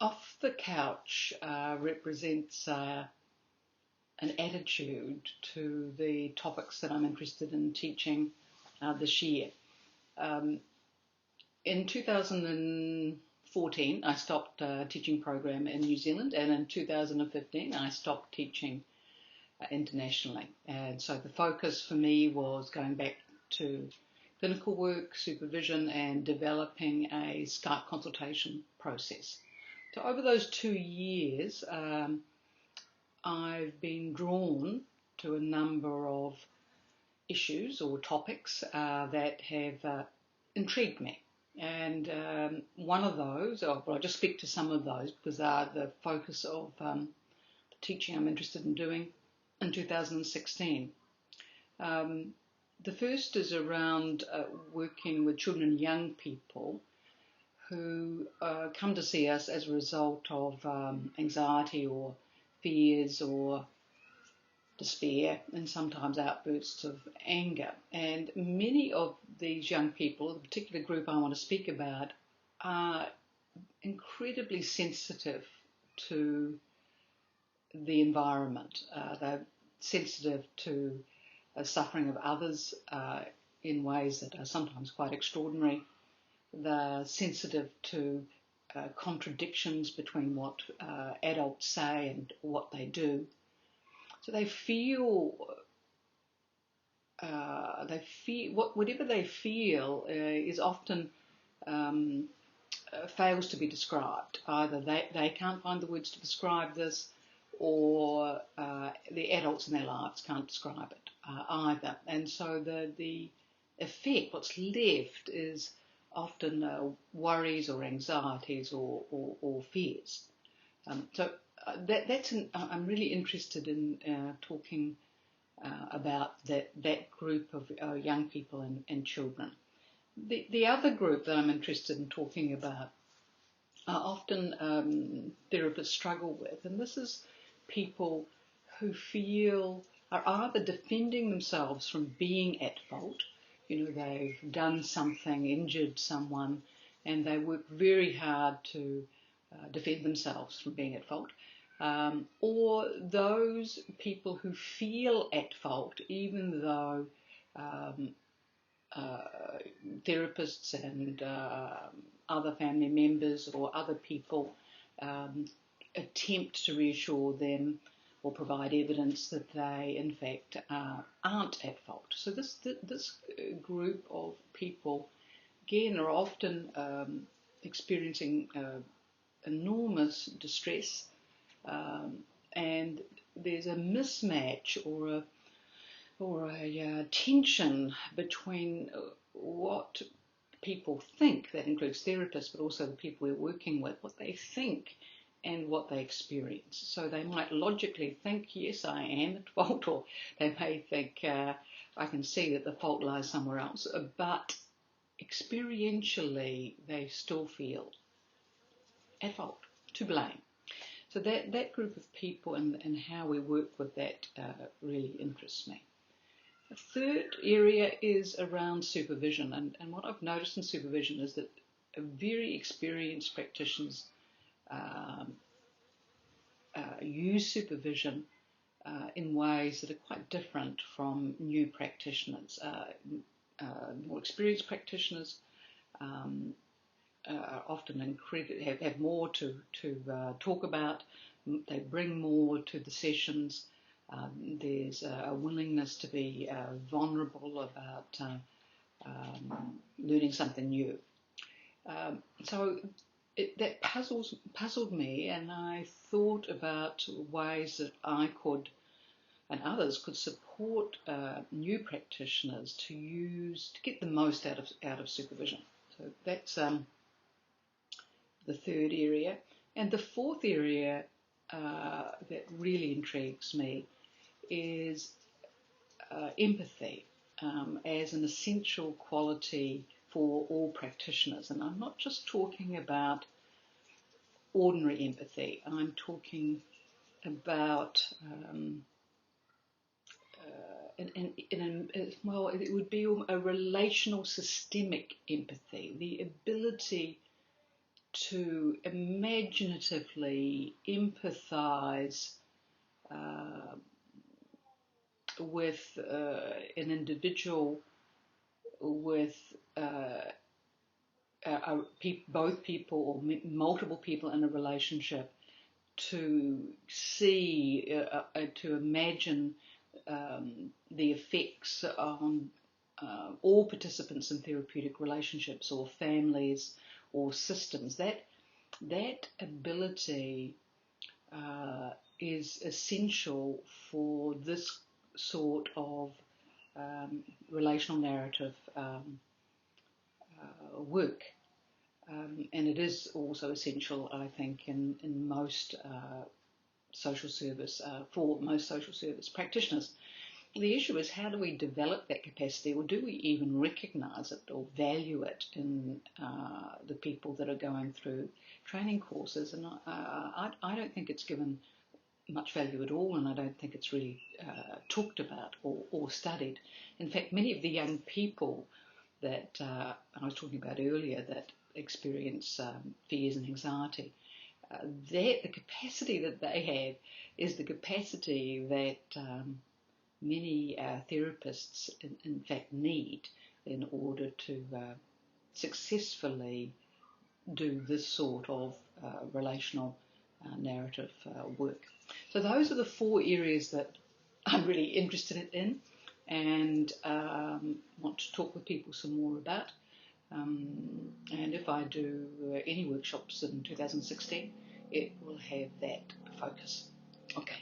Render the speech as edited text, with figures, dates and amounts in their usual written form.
Off the couch represents an attitude to the topics that I'm interested in teaching this year. In 2014, I stopped a teaching program in New Zealand, and in 2015, I stopped teaching internationally. And so the focus for me was going back to clinical work, supervision, and developing a Skype consultation process. So over those 2 years, I've been drawn to a number of issues or topics that have intrigued me. And one of those, I'll just speak to some of those because they are the focus of the teaching I'm interested in doing in 2016. The first is around working with children and young people who come to see us as a result of anxiety or fears or despair and sometimes outbursts of anger. And many of these young people, the particular group I want to speak about, are incredibly sensitive to the environment. They're sensitive to suffering of others in ways that are sometimes quite extraordinary. They're sensitive to contradictions between what adults say and what they do. So they feel whatever they feel is often fails to be described. Either they can't find the words to describe this, or the adults in their lives can't describe it either. And so the effect, what's left, is often worries or anxieties or fears. I'm really interested in talking about that group of young people and children. The other group that I'm interested in talking about are often therapists struggle with, and this is people who are either defending themselves from being at fault. They've done something, injured someone, and they work very hard to defend themselves from being at fault. Or those people who feel at fault, even though therapists and other family members or other people attempt to reassure them or provide evidence that they, in fact, aren't at fault. So this group of people, again, are often experiencing enormous distress, and there's a mismatch or a tension between what people think, that includes therapists, but also the people we're working with, what they think and what they experience. So they might logically think, yes, I am at fault, or they may think, I can see that the fault lies somewhere else, but experientially they still feel at fault, to blame. So that group of people and how we work with that really interests me. The third area is around supervision, and what I've noticed in supervision is that very experienced practitioners use supervision in ways that are quite different from new practitioners. More experienced practitioners often have more to talk about. They bring more to the sessions. There's a willingness to be vulnerable about learning something new. So that puzzled me, and I thought about ways that I could and others could support new practitioners to get the most out of supervision. So that's the third area. And the fourth area that really intrigues me is empathy as an essential quality for all practitioners. And I'm not just talking about ordinary empathy. I'm talking about it would be a relational systemic empathy, the ability to imaginatively empathise with an individual, with both people or multiple people in a relationship, to see, to imagine the effects on all participants in therapeutic relationships or families or systems. That ability is essential for this sort of relational narrative work. And it is also essential, I think, in most social service, for most social service practitioners. The issue is, how do we develop that capacity, or do we even recognise it or value it in the people that are going through training courses? And I don't think it's given much value at all, and I don't think it's really talked about or studied. In fact, many of the young people that I was talking about earlier that experience fears and anxiety, the capacity that they have is the capacity that many therapists in fact need in order to successfully do this sort of relational narrative work. So those are the 4 areas that I'm really interested in and want to talk with people some more about. And if I do any workshops in 2016, it will have that focus. Okay.